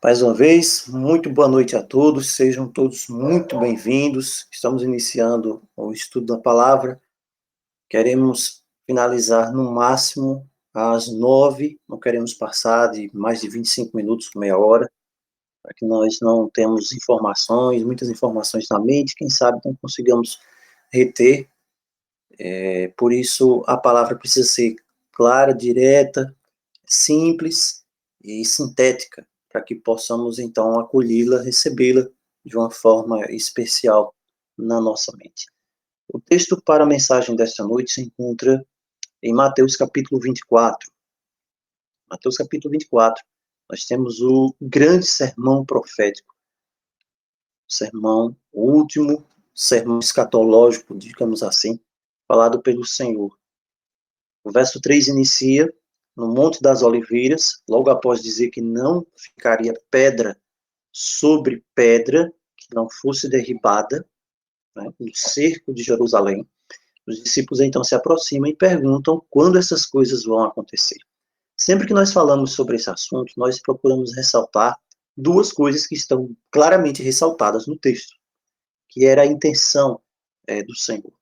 Mais uma vez, muito boa noite a todos, sejam todos muito bem-vindos. Estamos iniciando o estudo da palavra. Queremos finalizar no máximo às 9, não queremos passar de mais de 25 minutos, meia hora, para que nós não temos informações, muitas informações na mente, quem sabe não consigamos reter. Por isso, a palavra precisa ser clara, direta, simples e sintética, para que possamos, então, acolhê-la, recebê-la de uma forma especial na nossa mente. O texto para a mensagem desta noite se encontra em Mateus capítulo 24. Mateus capítulo 24, nós temos o grande sermão profético, o último sermão escatológico, digamos assim, falado pelo Senhor. O verso 3 inicia no Monte das Oliveiras, logo após dizer que não ficaria pedra sobre pedra que não fosse derribada, né, no cerco de Jerusalém. Os discípulos então se aproximam e perguntam quando essas coisas vão acontecer. Sempre que nós falamos sobre esse assunto, nós procuramos ressaltar duas coisas que estão claramente ressaltadas no texto, que era a intenção do Senhor.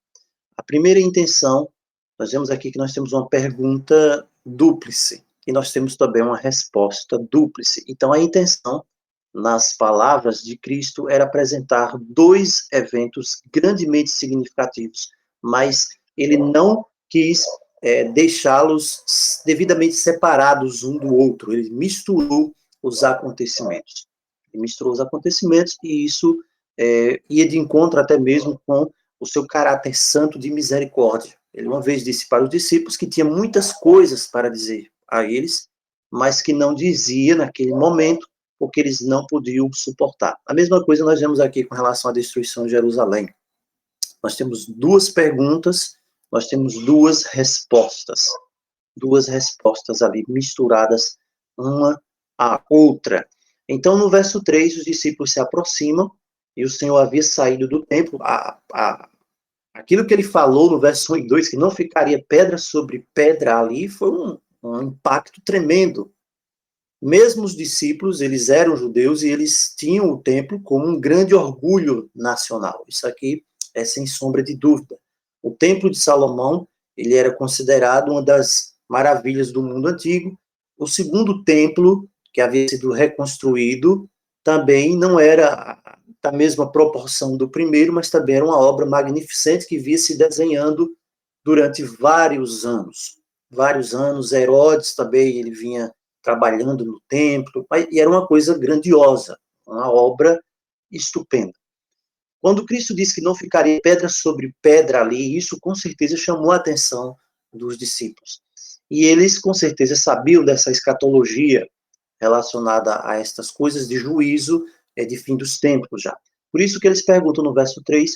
A primeira intenção, nós vemos aqui que nós temos uma pergunta dúplice, e nós temos também uma resposta dúplice. Então, a intenção, nas palavras de Cristo, era apresentar dois eventos grandemente significativos, mas ele não quis deixá-los devidamente separados um do outro, ele misturou os acontecimentos. Ele misturou os acontecimentos, e isso ia de encontro até mesmo com o seu caráter santo de misericórdia. Ele uma vez disse para os discípulos que tinha muitas coisas para dizer a eles, mas que não dizia naquele momento, porque eles não podiam suportar. A mesma coisa nós vemos aqui com relação à destruição de Jerusalém. Nós temos duas perguntas, nós temos duas respostas ali misturadas uma à outra. Então, no verso 3, os discípulos se aproximam, e o Senhor havia saído do templo. Aquilo que ele falou no verso 1 e 2, que não ficaria pedra sobre pedra ali, foi um impacto tremendo. Mesmo os discípulos, eles eram judeus e eles tinham o templo como um grande orgulho nacional. Isso aqui é sem sombra de dúvida. O templo de Salomão, ele era considerado uma das maravilhas do mundo antigo. O segundo templo, que havia sido reconstruído, também não era da mesma proporção do primeiro, mas também era uma obra magnificente que via se desenhando durante vários anos. Herodes também, ele vinha trabalhando no templo, e era uma coisa grandiosa, uma obra estupenda. Quando Cristo disse que não ficaria pedra sobre pedra ali, isso com certeza chamou a atenção dos discípulos. E eles com certeza sabiam dessa escatologia relacionada a estas coisas de juízo, de fim dos tempos já. Por isso que eles perguntam no verso 3,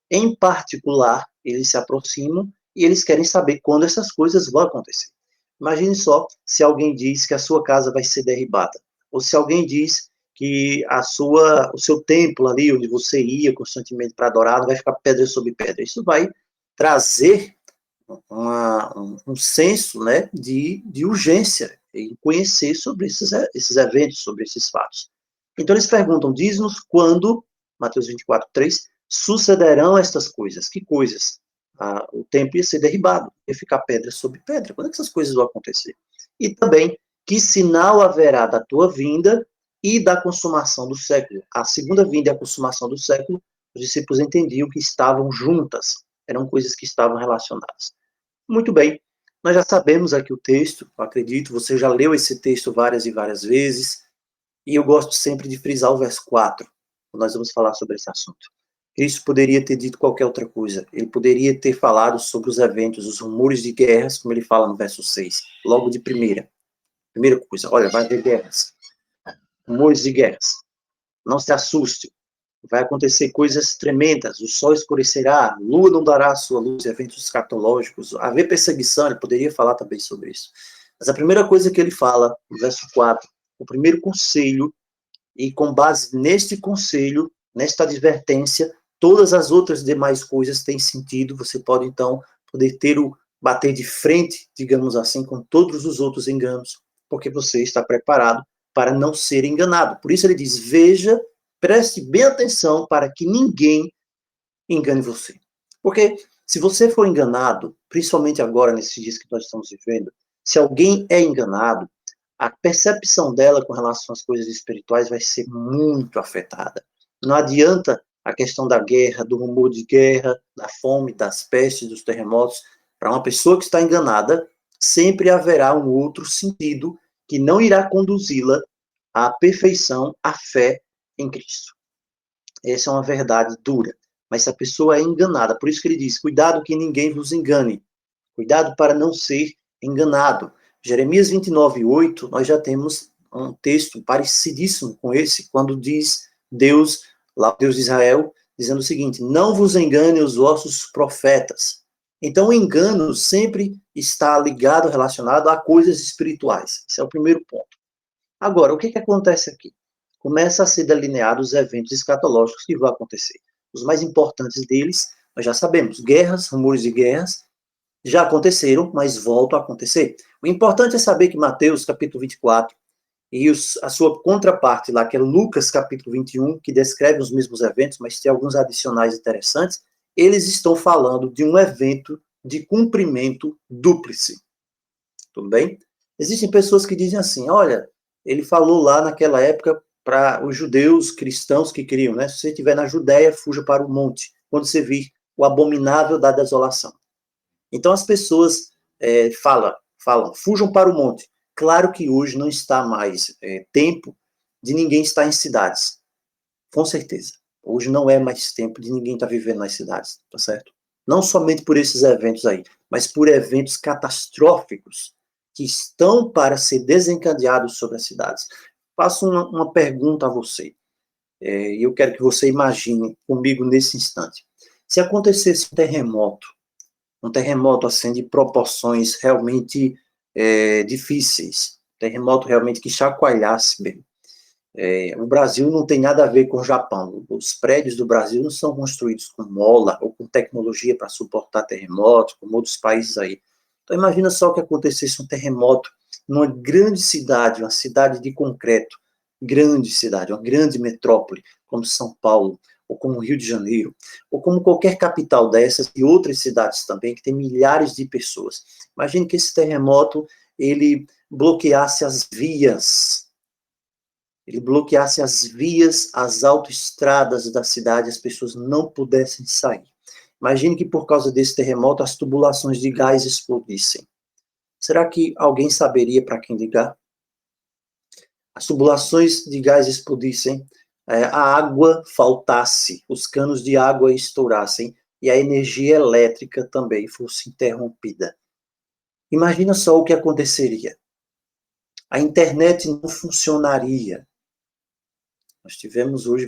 em particular, eles se aproximam e eles querem saber quando essas coisas vão acontecer. Imagine só se alguém diz que a sua casa vai ser derribada, ou se alguém diz que o seu templo ali, onde você ia constantemente para adorar, vai ficar pedra sobre pedra. Isso vai trazer um senso, né, de urgência em conhecer sobre esses eventos, sobre esses fatos. Então eles perguntam, diz-nos quando, Mateus 24, 3, sucederão estas coisas. Que coisas? O templo ia ser derribado, ia ficar pedra sobre pedra. Quando é que essas coisas vão acontecer? E também, que sinal haverá da tua vinda e da consumação do século? A segunda vinda e a consumação do século, os discípulos entendiam que estavam juntas, eram coisas que estavam relacionadas. Muito bem, nós já sabemos aqui o texto, eu acredito, você já leu esse texto várias e várias vezes, e eu gosto sempre de frisar o verso 4, quando nós vamos falar sobre esse assunto. Cristo poderia ter dito qualquer outra coisa, ele poderia ter falado sobre os eventos, os rumores de guerras, como ele fala no verso 6, logo de primeira coisa, olha, vai haver guerras, rumores de guerras, não se assuste, vai acontecer coisas tremendas, o sol escurecerá, a lua não dará a sua luz, eventos escatológicos, haver perseguição, ele poderia falar também sobre isso. Mas a primeira coisa que ele fala, no verso 4, o primeiro conselho, e com base neste conselho, nesta advertência, todas as outras demais coisas têm sentido, você pode então bater de frente, digamos assim, com todos os outros enganos, porque você está preparado para não ser enganado. Por isso ele diz, veja, preste bem atenção para que ninguém engane você. Porque se você for enganado, principalmente agora, nesses dias que nós estamos vivendo, se alguém é enganado, a percepção dela com relação às coisas espirituais vai ser muito afetada. Não adianta a questão da guerra, do rumor de guerra, da fome, das pestes, dos terremotos. Para uma pessoa que está enganada, sempre haverá um outro sentido que não irá conduzi-la à perfeição, à fé em Cristo. Essa é uma verdade dura. Mas se a pessoa é enganada, por isso que ele diz, cuidado que ninguém vos engane. Cuidado para não ser enganado. Jeremias 29:8, nós já temos um texto parecidíssimo com esse, quando diz Deus, lá Deus de Israel, dizendo o seguinte, não vos engane os vossos profetas. Então o engano sempre está ligado, relacionado a coisas espirituais. Esse é o primeiro ponto. Agora, o que acontece aqui? Começa a ser delineados os eventos escatológicos que vão acontecer. Os mais importantes deles, nós já sabemos, guerras, rumores de guerras, já aconteceram, mas voltam a acontecer. O importante é saber que Mateus, capítulo 24, e a sua contraparte lá, que é Lucas, capítulo 21, que descreve os mesmos eventos, mas tem alguns adicionais interessantes, eles estão falando de um evento de cumprimento dúplice. Tudo bem? Existem pessoas que dizem assim, olha, ele falou lá naquela época para os judeus cristãos que queriam, né? Se você estiver na Judéia, fuja para o monte, quando você vir o abominável da desolação. Então as pessoas falam, fujam para o monte. Claro que hoje não está mais tempo de ninguém estar em cidades. Com certeza. Hoje não é mais tempo de ninguém estar vivendo nas cidades, tá certo? Não somente por esses eventos aí, mas por eventos catastróficos que estão para ser desencadeados sobre as cidades. Faço uma pergunta a você, e eu quero que você imagine comigo nesse instante. Se acontecesse um terremoto assim de proporções realmente difíceis, terremoto realmente que chacoalhasse bem. O Brasil não tem nada a ver com o Japão. Os prédios do Brasil não são construídos com mola ou com tecnologia para suportar terremotos, como outros países aí. Então imagina só que acontecesse um terremoto numa grande cidade, uma cidade de concreto, grande cidade, uma grande metrópole, como São Paulo, ou como Rio de Janeiro, ou como qualquer capital dessas e outras cidades também, que tem milhares de pessoas. Imagine que esse terremoto, ele bloqueasse as vias, as autoestradas da cidade, as pessoas não pudessem sair. Imagine que por causa desse terremoto as tubulações de gás explodissem. Será que alguém saberia para quem ligar? As tubulações de gás explodissem, a água faltasse, os canos de água estourassem e a energia elétrica também fosse interrompida. Imagina só o que aconteceria. A internet não funcionaria. Nós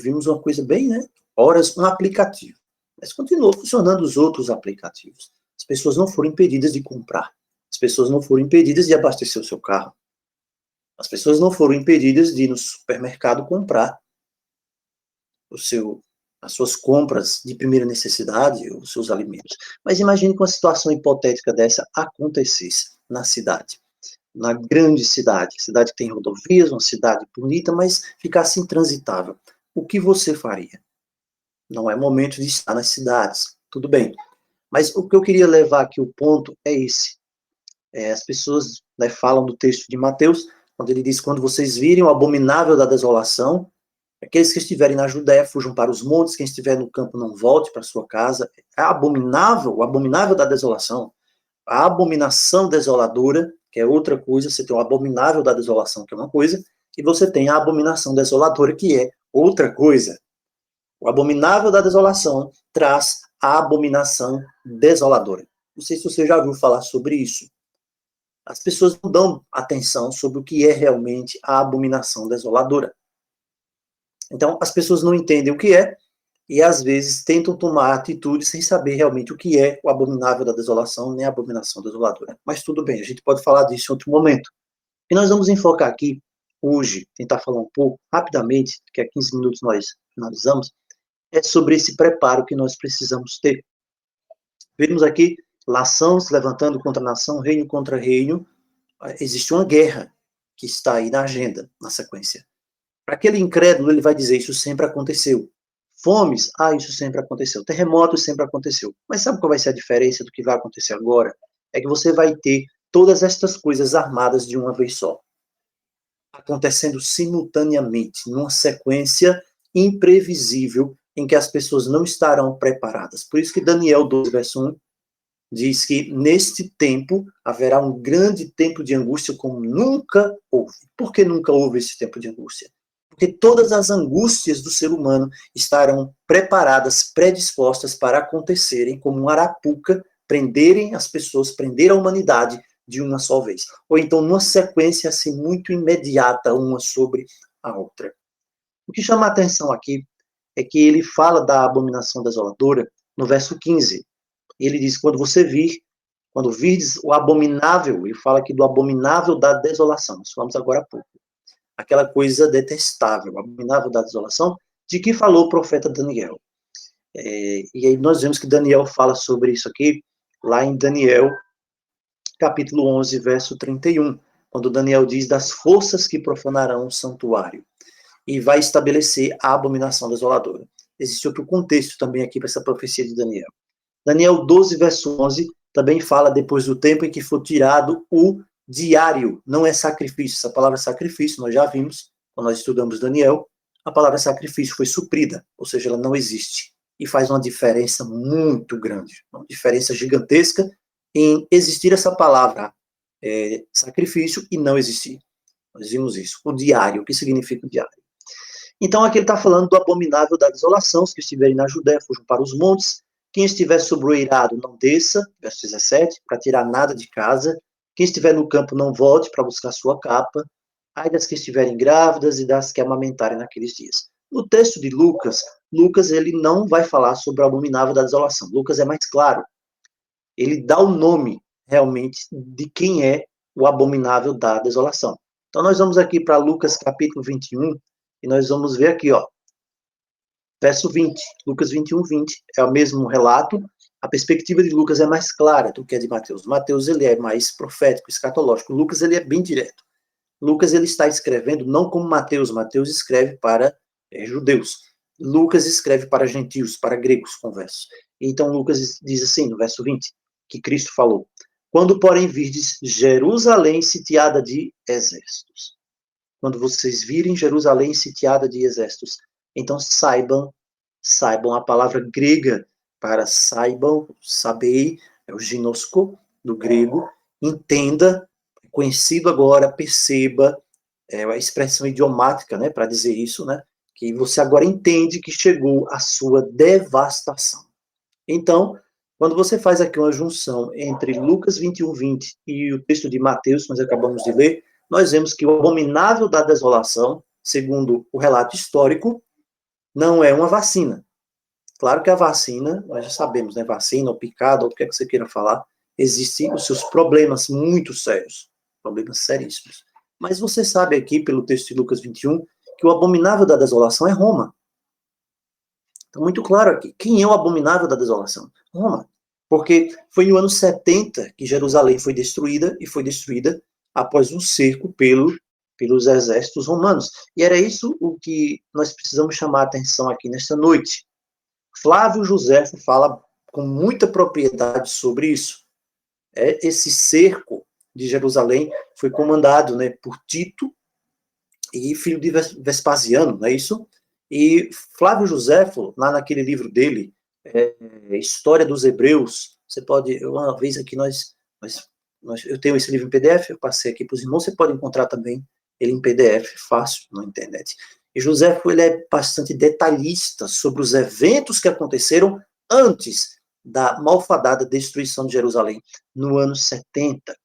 vimos uma coisa bem, né? Horas, um aplicativo. Mas continuou funcionando os outros aplicativos. As pessoas não foram impedidas de comprar. As pessoas não foram impedidas de abastecer o seu carro. As pessoas não foram impedidas de ir no supermercado comprar as suas compras de primeira necessidade, os seus alimentos. Mas imagine que uma situação hipotética dessa acontecesse na cidade. Na grande cidade que tem rodovias, uma cidade bonita, mas ficasse intransitável. O que você faria? Não é momento de estar nas cidades, tudo bem. Mas o que eu queria levar aqui, o ponto é esse. As pessoas falam do texto de Mateus, quando ele diz, quando vocês virem o abominável da desolação, aqueles que estiverem na Judéia fujam para os montes, quem estiver no campo não volte para sua casa. É abominável, o abominável da desolação, a abominação desoladora, que é outra coisa, você tem o abominável da desolação, que é uma coisa, e você tem a abominação desoladora, que é outra coisa. O abominável da desolação traz a abominação desoladora. Não sei se você já ouviu falar sobre isso. As pessoas não dão atenção sobre o que é realmente a abominação desoladora. Então, as pessoas não entendem o que é, e às vezes tentam tomar atitude sem saber realmente o que é o abominável da desolação, nem a abominação desoladora. Mas tudo bem, a gente pode falar disso em outro momento. E nós vamos enfocar aqui, hoje, tentar falar um pouco, rapidamente, que a 15 minutos nós finalizamos, é sobre esse preparo que nós precisamos ter. Vimos aqui nação se levantando contra nação, reino contra reino, existe uma guerra que está aí na agenda, na sequência. Para aquele incrédulo, ele vai dizer, isso sempre aconteceu. Fomes, isso sempre aconteceu. Terremotos sempre aconteceu. Mas sabe qual vai ser a diferença do que vai acontecer agora? É que você vai ter todas estas coisas armadas de uma vez só, acontecendo simultaneamente, numa sequência imprevisível, em que as pessoas não estarão preparadas. Por isso que Daniel 12, verso 1, diz que neste tempo haverá um grande tempo de angústia como nunca houve. Por que nunca houve esse tempo de angústia? Porque todas as angústias do ser humano estarão preparadas, predispostas para acontecerem como um arapuca, prenderem as pessoas, prender a humanidade de uma só vez. Ou então numa sequência assim muito imediata, uma sobre a outra. O que chama a atenção aqui é que ele fala da abominação desoladora no verso 15. Ele diz, quando virdes o abominável, ele fala aqui do abominável da desolação, nós falamos agora há pouco, aquela coisa detestável, abominável da desolação, de que falou o profeta Daniel. E aí nós vemos que Daniel fala sobre isso aqui, lá em Daniel, capítulo 11, verso 31, quando Daniel diz das forças que profanarão o santuário, e vai estabelecer a abominação desoladora. Existe outro contexto também aqui para essa profecia de Daniel. Daniel 12, verso 11, também fala depois do tempo em que for tirado o diário, não é sacrifício. Essa palavra sacrifício, nós já vimos, quando nós estudamos Daniel, a palavra sacrifício foi suprida, ou seja, ela não existe. E faz uma diferença muito grande, uma diferença gigantesca em existir essa palavra sacrifício e não existir. Nós vimos isso. O diário, o que significa o diário? Então aqui ele está falando do abominável da desolação, os que estiverem na Judéia fujam para os montes, quem estiver sobre o eirado não desça, verso 17, para tirar nada de casa, quem estiver no campo não volte para buscar sua capa, ai das que estiverem grávidas e das que amamentarem naqueles dias. No texto de Lucas, Lucas ele não vai falar sobre o abominável da desolação. Lucas é mais claro. Ele dá o nome, realmente, de quem é o abominável da desolação. Então nós vamos aqui para Lucas capítulo 21, e nós vamos ver aqui, verso 20, Lucas 21, 20, é o mesmo relato, a perspectiva de Lucas é mais clara do que a de Mateus. Mateus, ele é mais profético, escatológico. Lucas, ele é bem direto. Lucas, ele está escrevendo não como Mateus. Mateus escreve para judeus. Lucas escreve para gentios, para gregos, conversos. Então, Lucas diz assim, no verso 20, que Cristo falou, quando, porém, virdes Jerusalém sitiada de exércitos. Quando vocês virem Jerusalém sitiada de exércitos, então saibam a palavra grega para saibam, sabei, é o ginosko, do grego, entenda, conhecido agora, perceba, a expressão idiomática, né, para dizer isso, né, que você agora entende que chegou a sua devastação. Então, quando você faz aqui uma junção entre Lucas 21, 20 e o texto de Mateus, que nós acabamos de ler, nós vemos que o abominável da desolação, segundo o relato histórico, não é uma vacina. Claro que a vacina, nós já sabemos, né? Vacina ou picada, ou o que é que você queira falar, existem os seus problemas muito sérios, problemas seríssimos. Mas você sabe aqui, pelo texto de Lucas 21, que o abominável da desolação é Roma. Está muito claro aqui. Quem é o abominável da desolação? Roma. Porque foi no ano 70 que Jerusalém foi destruída, e foi destruída após um cerco pelos exércitos romanos. E era isso o que nós precisamos chamar a atenção aqui nesta noite. Flávio Josefo fala com muita propriedade sobre isso. Esse cerco de Jerusalém foi comandado, né, por Tito e filho de Vespasiano, não é isso? E Flávio Josefo, lá naquele livro dele, História dos Hebreus, você pode, uma vez aqui eu tenho esse livro em PDF, eu passei aqui para os irmãos, você pode encontrar também ele em PDF, fácil, na internet. E Josefo, ele é bastante detalhista sobre os eventos que aconteceram antes da malfadada destruição de Jerusalém, no ano 70.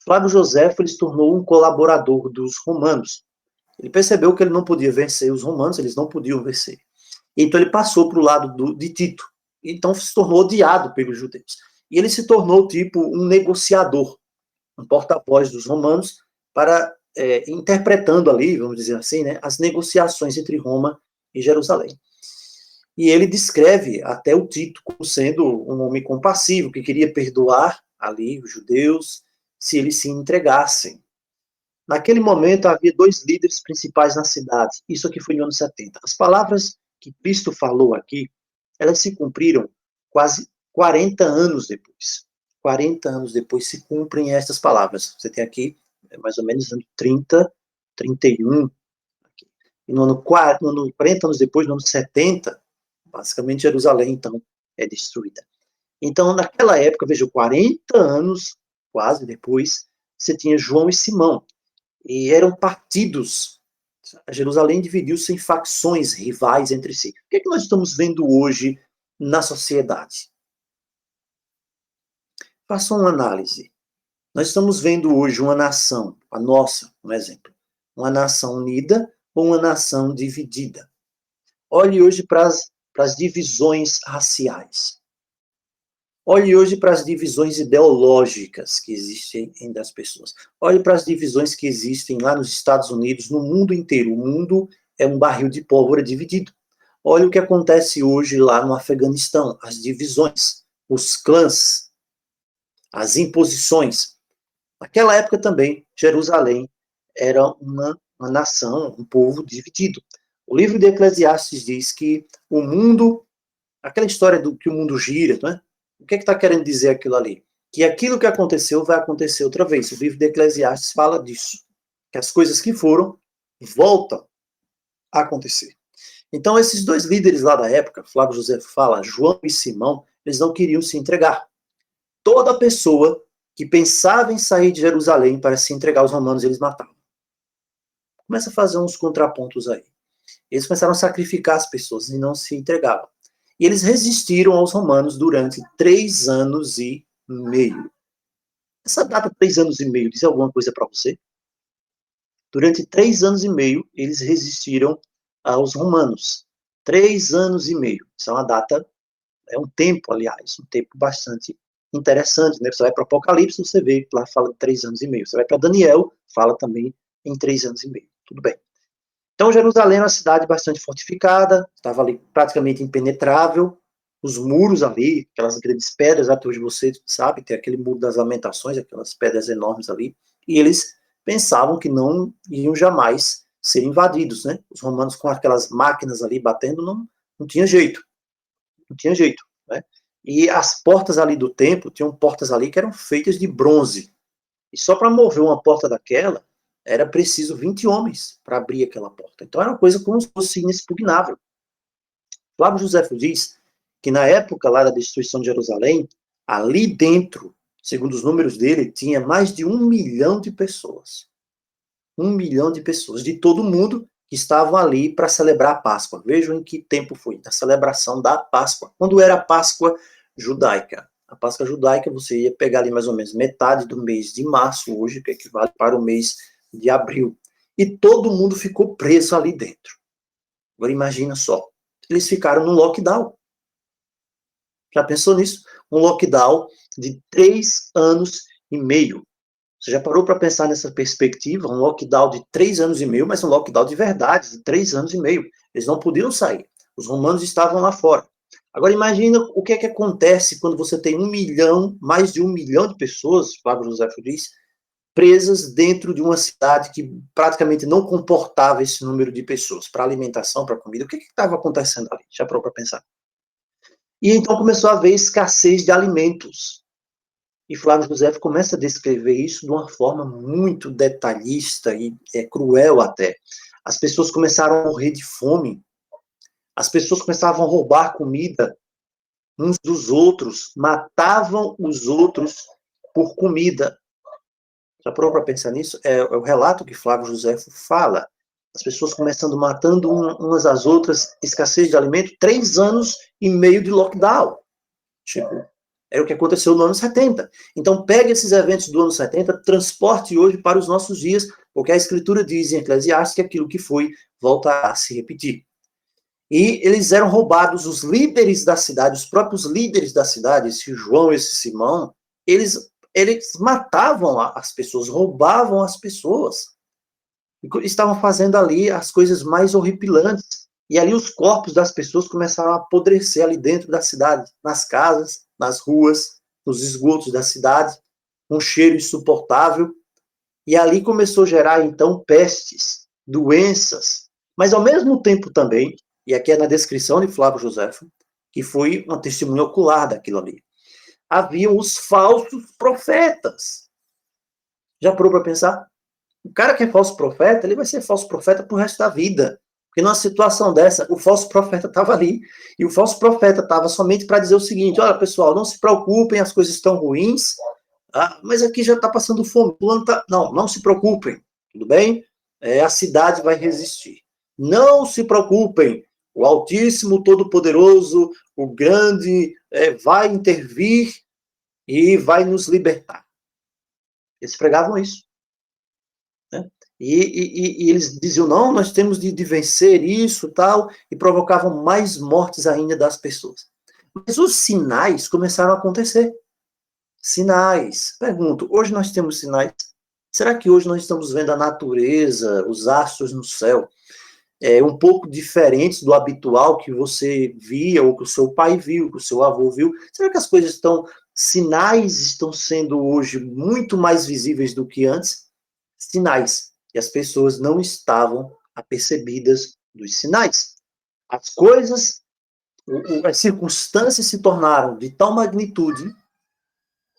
Flávio Josefo, ele se tornou um colaborador dos romanos. Ele percebeu que ele não podia vencer os romanos, eles não podiam vencer. Então ele passou para o lado de Tito. Então se tornou odiado pelos judeus. E ele se tornou tipo um negociador, um porta-voz dos romanos, para interpretando ali, vamos dizer assim, né, as negociações entre Roma e Jerusalém. E ele descreve até o Tito como sendo um homem compassivo, que queria perdoar ali os judeus, se eles se entregassem. Naquele momento, havia dois líderes principais na cidade. Isso aqui foi no ano 70. As palavras que Cristo falou aqui, elas se cumpriram quase 40 anos depois. 40 anos depois se cumprem estas palavras. Você tem aqui, mais ou menos, ano 30, 31. E no ano 40 anos depois, no ano 70, basicamente Jerusalém, então, é destruída. Então, naquela época, veja, 40 anos, quase depois, você tinha João e Simão. E eram partidos. Jerusalém dividiu-se em facções rivais entre si. O que é que nós estamos vendo hoje na sociedade? Faça uma análise. Nós estamos vendo hoje uma nação, a nossa, um exemplo, uma nação unida ou uma nação dividida. Olhe hoje para as divisões raciais. Olhe hoje para as divisões ideológicas que existem entre as pessoas. Olhe para as divisões que existem lá nos Estados Unidos, no mundo inteiro. O mundo é um barril de pólvora dividido. Olha o que acontece hoje lá no Afeganistão, as divisões, os clãs, as imposições. Naquela época também, Jerusalém era uma nação, um povo dividido. O livro de Eclesiastes diz que o mundo, aquela história do que o mundo gira, não é? O que está querendo dizer aquilo ali? Que aquilo que aconteceu vai acontecer outra vez. O livro de Eclesiastes fala disso. Que as coisas que foram voltam a acontecer. Então, esses dois líderes lá da época, Flávio José fala, João e Simão, eles não queriam se entregar. Toda pessoa que pensava em sair de Jerusalém para se entregar aos romanos, eles matavam. Começa a fazer uns contrapontos aí. Eles começaram a sacrificar as pessoas e não se entregavam. E eles resistiram aos romanos durante 3 anos e meio. Essa data, 3 anos e meio, diz alguma coisa para você? Durante 3 anos e meio, eles resistiram aos romanos. 3 anos e meio. Isso é uma data, é um tempo, aliás, um tempo bastante interessante, né? Você vai para Apocalipse, você vê, lá fala de 3 anos e meio. Você vai para Daniel, fala também em 3 anos e meio. Tudo bem. Então, Jerusalém é uma cidade bastante fortificada, estava ali praticamente impenetrável, os muros ali, aquelas grandes pedras, até hoje você sabe, tem aquele muro das lamentações, aquelas pedras enormes ali, e eles pensavam que não iam jamais ser invadidos, né? Os romanos com aquelas máquinas ali batendo, não tinha jeito, não tinha jeito, né? E as portas ali do templo, tinham portas ali que eram feitas de bronze, e só para mover uma porta daquela, era preciso 20 homens para abrir aquela porta. Então era uma coisa como se fosse inexpugnável. Flávio Josefo diz que na época lá da destruição de Jerusalém, ali dentro, segundo os números dele, tinha mais de 1 milhão de pessoas. 1 milhão de pessoas de todo mundo que estavam ali para celebrar a Páscoa. Vejam em que tempo foi, na celebração da Páscoa. Quando era a Páscoa judaica? A Páscoa judaica, você ia pegar ali mais ou menos metade do mês de março, hoje, que equivale para o mês de abril. E todo mundo ficou preso ali dentro. Agora imagina só, eles ficaram no lockdown. Já pensou nisso? Um lockdown de 3 anos e meio. Você já parou para pensar nessa perspectiva? Um lockdown de 3 anos e meio, mas um lockdown de verdade, de 3 anos e meio. Eles não podiam sair. Os romanos estavam lá fora. Agora imagina o que é que acontece quando você tem 1 milhão, mais de 1 milhão de pessoas, Flávio José diz, presas dentro de uma cidade que praticamente não comportava esse número de pessoas, para alimentação, para comida. O que estava acontecendo ali? Já parou para pensar? E então começou a haver escassez de alimentos. E Flávio José começa a descrever isso de uma forma muito detalhista e cruel até. As pessoas começaram a morrer de fome. As pessoas começavam a roubar comida uns dos outros, matavam os outros por comida. Já parou para pensar nisso? É o relato que Flávio José fala. As pessoas começando matando umas às outras, escassez de alimento, 3 anos e meio de lockdown. Tipo, era o que aconteceu no ano 70. Então, pega esses eventos do ano 70, transporte hoje para os nossos dias, porque a Escritura diz em Eclesiastes que aquilo que foi volta a se repetir. E eles eram roubados, os líderes da cidade, os próprios líderes da cidade, esse João, esse Simão, eles matavam as pessoas, roubavam as pessoas. E estavam fazendo ali as coisas mais horripilantes. E ali os corpos das pessoas começaram a apodrecer ali dentro da cidade, nas casas, nas ruas, nos esgotos da cidade, um cheiro insuportável. E ali começou a gerar, então, pestes, doenças, mas ao mesmo tempo também, e aqui é na descrição de Flávio Josefo, que foi uma testemunha ocular daquilo ali, haviam os falsos profetas. Já parou para pensar? O cara que é falso profeta, ele vai ser falso profeta pro resto da vida. Porque numa situação dessa, o falso profeta estava ali, e o falso profeta estava somente para dizer o seguinte: olha, pessoal, não se preocupem, as coisas estão ruins, mas aqui já está passando fome. Planta... Não se preocupem, tudo bem? A cidade vai resistir. Não se preocupem, o Altíssimo, Todo-Poderoso, o Grande, vai intervir e vai nos libertar. Eles pregavam isso. Né? E eles diziam, não, nós temos de vencer isso, tal, e provocavam mais mortes ainda das pessoas. Mas os sinais começaram a acontecer. Sinais. Pergunto, hoje nós temos sinais? Será que hoje nós estamos vendo a natureza, os astros no céu, um pouco diferentes do habitual que você via, ou que o seu pai viu, que o seu avô viu? Será que as coisas estão, sinais estão sendo hoje muito mais visíveis do que antes? Sinais. E as pessoas não estavam apercebidas dos sinais. As coisas, as circunstâncias se tornaram de tal magnitude,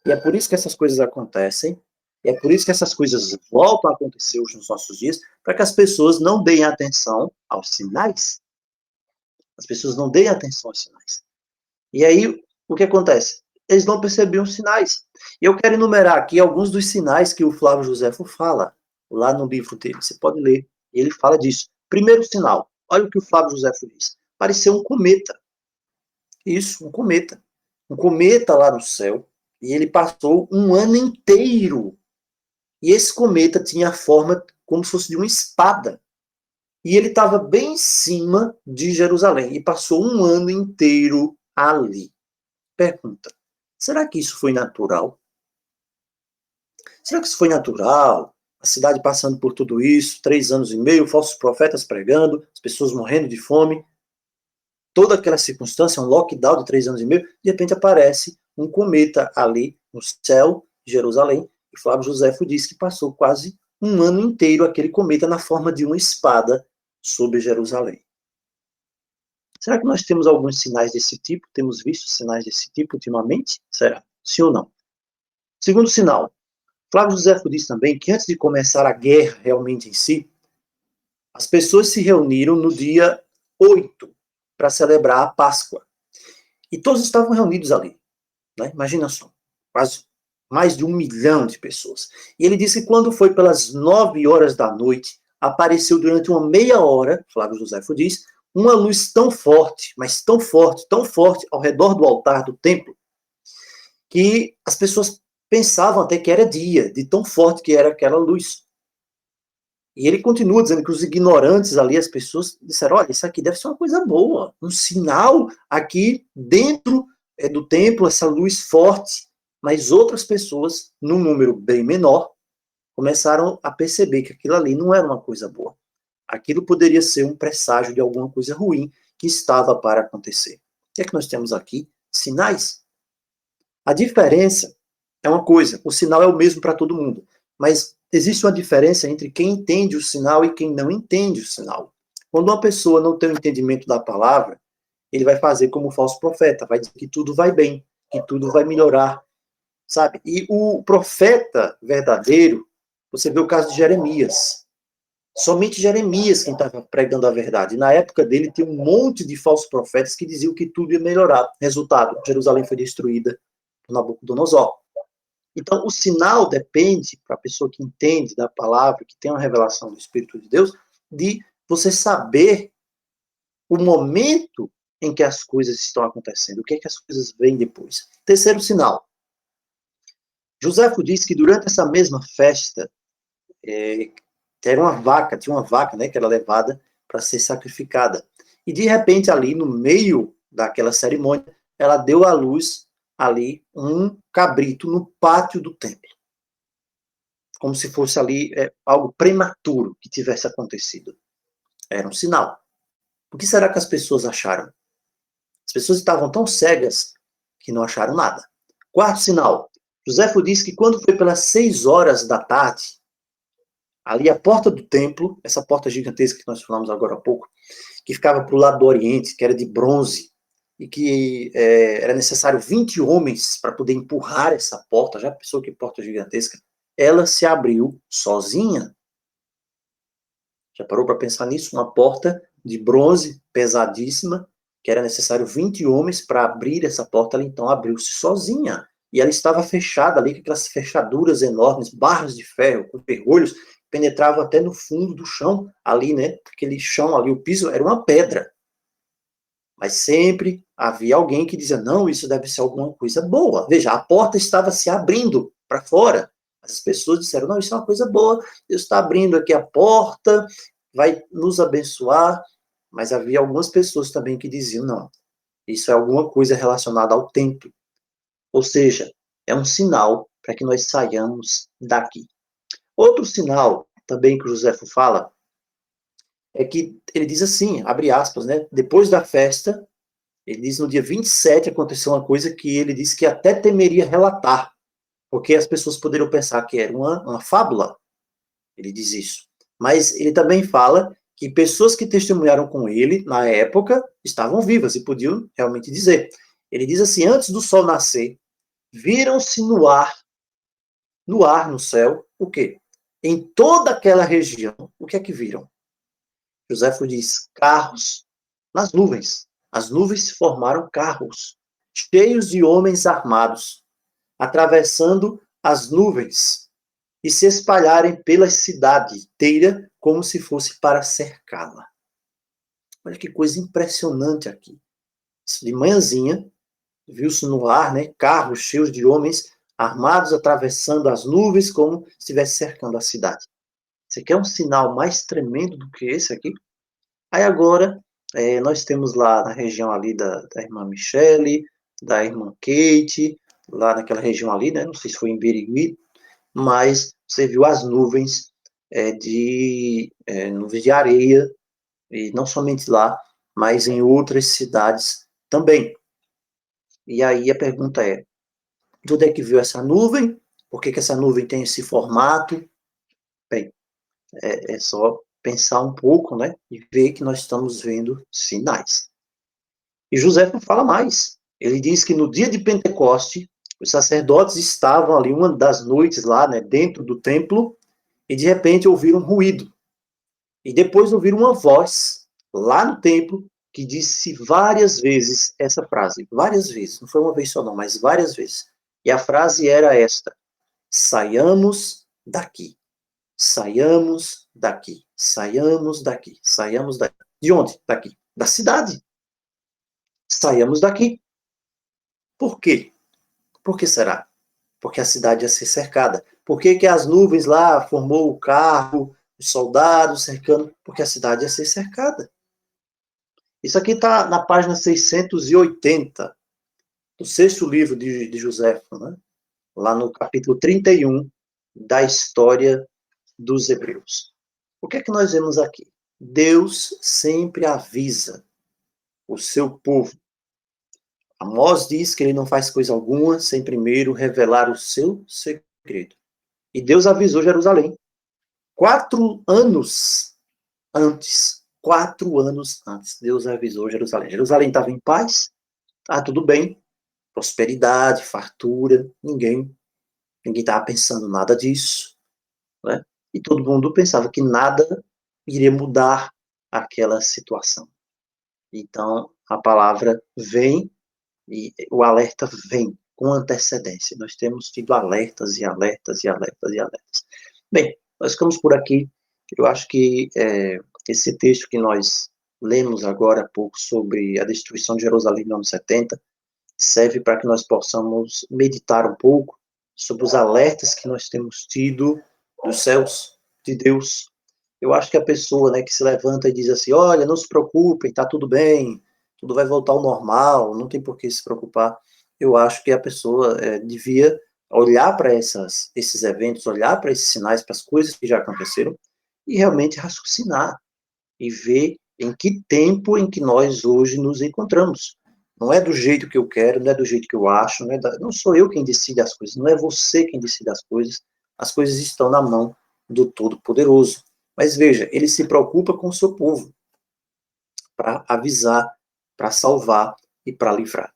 e é por isso que essas coisas acontecem, e é por isso que essas coisas voltam a acontecer hoje nos nossos dias, para que as pessoas não deem atenção aos sinais. As pessoas não deem atenção aos sinais. E aí, o que acontece? Eles não percebiam os sinais. E eu quero enumerar aqui alguns dos sinais que o Flávio Josefo fala lá no livro dele. Você pode ler. Ele fala disso. Primeiro sinal. Olha o que o Flávio Josefo diz. Pareceu um cometa. Isso, um cometa. Um cometa lá no céu. E ele passou um ano inteiro. E esse cometa tinha a forma como se fosse de uma espada. E ele estava bem em cima de Jerusalém. E passou um ano inteiro ali. Pergunta: será que isso foi natural? Será que isso foi natural? A cidade passando por tudo isso, 3 anos e meio, falsos profetas pregando, as pessoas morrendo de fome, toda aquela circunstância, um lockdown de 3 anos e meio, de repente aparece um cometa ali no céu de Jerusalém, e Flávio Josefo diz que passou quase um ano inteiro aquele cometa na forma de uma espada sobre Jerusalém. Será que nós temos alguns sinais desse tipo? Temos visto sinais desse tipo ultimamente? Será? Sim ou não? Segundo sinal, Flávio Josefo diz também que antes de começar a guerra realmente em si, as pessoas se reuniram no dia 8 para celebrar a Páscoa. E todos estavam reunidos ali. Né? Imagina só, quase mais de 1 milhão de pessoas. E ele disse que quando foi pelas 9 horas da noite, apareceu durante uma meia hora, Flávio Josefo diz, uma luz tão forte, mas tão forte, ao redor do altar do templo, que as pessoas pensavam até que era dia, de tão forte que era aquela luz. E ele continua dizendo que os ignorantes ali, as pessoas disseram, olha, isso aqui deve ser uma coisa boa, um sinal aqui dentro do templo, essa luz forte. Mas outras pessoas, num número bem menor, começaram a perceber que aquilo ali não era uma coisa boa. Aquilo poderia ser um presságio de alguma coisa ruim que estava para acontecer. O que é que nós temos aqui? Sinais. A diferença é uma coisa, o sinal é o mesmo para todo mundo, mas existe uma diferença entre quem entende o sinal e quem não entende o sinal. Quando uma pessoa não tem o entendimento da palavra, ele vai fazer como o falso profeta, vai dizer que tudo vai bem, que tudo vai melhorar, sabe? E o profeta verdadeiro, você vê o caso de Jeremias. Somente Jeremias quem estava pregando a verdade. Na época dele, tinha um monte de falsos profetas que diziam que tudo ia melhorar. Resultado, Jerusalém foi destruída por Nabucodonosor. Então, o sinal depende, para a pessoa que entende da palavra, que tem uma revelação do Espírito de Deus, de você saber o momento em que as coisas estão acontecendo, o que é que as coisas vêm depois. Terceiro sinal. Josefo diz que durante essa mesma festa, tinha uma vaca, né, que era levada para ser sacrificada. E de repente ali no meio daquela cerimônia, ela deu à luz ali um cabrito no pátio do templo. Como se fosse ali algo prematuro que tivesse acontecido. Era um sinal. O que será que as pessoas acharam? As pessoas estavam tão cegas que não acharam nada. Quarto sinal. Josefo diz que quando foi pelas 6 horas da tarde, Ali a porta do templo, essa porta gigantesca que nós falamos agora há pouco, que ficava para o lado do Oriente, que era de bronze, e que era necessário 20 homens para poder empurrar essa porta, já pensou que porta gigantesca? Ela se abriu sozinha. Já parou para pensar nisso? Uma porta de bronze pesadíssima, que era necessário 20 homens para abrir essa porta, ela então abriu-se sozinha. E ela estava fechada ali, com aquelas fechaduras enormes, barras de ferro, com ferrolhos, penetravam até no fundo do chão, ali, né? Aquele chão ali, o piso era uma pedra. Mas sempre havia alguém que dizia, não, isso deve ser alguma coisa boa. Veja, a porta estava se abrindo para fora. As pessoas disseram, não, isso é uma coisa boa, Deus está abrindo aqui a porta, vai nos abençoar. Mas havia algumas pessoas também que diziam, não, isso é alguma coisa relacionada ao templo. Ou seja, é um sinal para que nós saiamos daqui. Outro sinal também que o Joséfo fala é que ele diz assim, abre aspas, né? Depois da festa, ele diz no dia 27 aconteceu uma coisa que ele disse que até temeria relatar, porque as pessoas poderiam pensar que era uma fábula. Ele diz isso. Mas ele também fala que pessoas que testemunharam com ele na época estavam vivas e podiam realmente dizer. Ele diz assim: antes do sol nascer, viram-se no ar, no céu, o quê? Em toda aquela região, o que é que viram? Joséfo diz: carros nas nuvens. As nuvens formaram carros, cheios de homens armados, atravessando as nuvens e se espalharem pela cidade inteira como se fosse para cercá-la. Olha que coisa impressionante aqui. De manhãzinha, viu-se no ar, né, carros cheios de homens armados atravessando as nuvens como se estivesse cercando a cidade. Você quer um sinal mais tremendo do que esse aqui? Aí agora, nós temos lá na região ali da irmã Michele, da irmã Kate, lá naquela região ali, né? Não sei se foi em Birigui, mas você viu as nuvens nuvens de areia, e não somente lá, mas em outras cidades também. E aí a pergunta é, de onde é que viu essa nuvem? Por que essa nuvem tem esse formato? Bem, é só pensar um pouco, né, e ver que nós estamos vendo sinais. E José não fala mais. Ele diz que no dia de Pentecoste, os sacerdotes estavam ali uma das noites lá, né, dentro do templo, e de repente ouviram um ruído. E depois ouviram uma voz lá no templo que disse várias vezes essa frase, várias vezes, não foi uma vez só não, mas várias vezes. E a frase era esta: saiamos daqui. Saiamos daqui, saiamos daqui, saiamos daqui. De onde? Daqui. Da cidade. Saiamos daqui. Por quê? Por que será? Porque a cidade ia ser cercada. Por que, que as nuvens lá formou o carro, os soldados cercando? Porque a cidade ia ser cercada. Isso aqui está na página 680, do sexto livro de Joséfo, né? Lá no capítulo 31 da história dos Hebreus. O que é que nós vemos aqui? Deus sempre avisa o seu povo. Amós diz que ele não faz coisa alguma sem primeiro revelar o seu segredo. E Deus avisou Jerusalém 4 anos antes. 4 anos antes, Deus avisou Jerusalém. Jerusalém estava em paz, tudo bem, prosperidade, fartura, ninguém estava pensando nada disso, né? E todo mundo pensava que nada iria mudar aquela situação. Então, a palavra vem e o alerta vem com antecedência. Nós temos tido alertas e alertas e alertas e alertas. Bem, nós ficamos por aqui. Eu acho que esse texto que nós lemos agora há pouco sobre a destruição de Jerusalém no ano 70 serve para que nós possamos meditar um pouco sobre os alertas que nós temos tido dos céus, de Deus. Eu acho que a pessoa, né, que se levanta e diz assim, olha, não se preocupem, está tudo bem, tudo vai voltar ao normal, não tem por que se preocupar. Eu acho que a pessoa devia olhar para esses eventos, olhar para esses sinais, para as coisas que já aconteceram, e realmente raciocinar e ver em que tempo em que nós hoje nos encontramos. Não é do jeito que eu quero, não é do jeito que eu acho, não sou eu quem decide as coisas, não é você quem decide as coisas estão na mão do Todo-Poderoso. Mas veja, ele se preocupa com o seu povo, para avisar, para salvar e para livrar.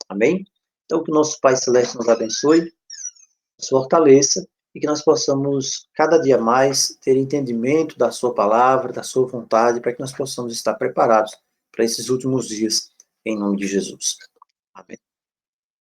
Amém? Então, que o nosso Pai Celeste nos abençoe, nos fortaleça, e que nós possamos, cada dia mais, ter entendimento da sua palavra, da sua vontade, para que nós possamos estar preparados para esses últimos dias, em nome de Jesus. Amém.